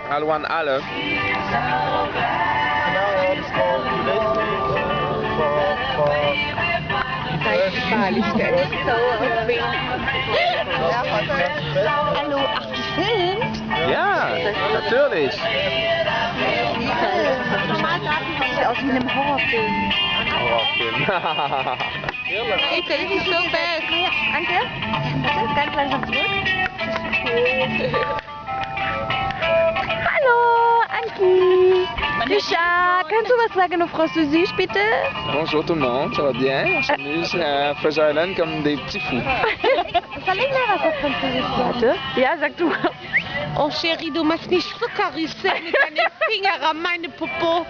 Hallo an alle. Hallo, ach, die filmt? Ja, natürlich. Sieht aus wie in einem Horrorfilm. Horrorfilm. Hey, das ist so fest. Danke. Warte, ganz langsam zurück. Hallo, Anki. Richard, kannst du was sagen auf Französisch, bitte? Bonjour tout le monde, ça va bien? On s'amuse à faire Island comme des petits fous. Soll ich mal was auf Französisch sagen? Warte. Ja, sag du. Oh, Chérie, du machst nicht so karüssel mit deinen Fingern an meine Popo.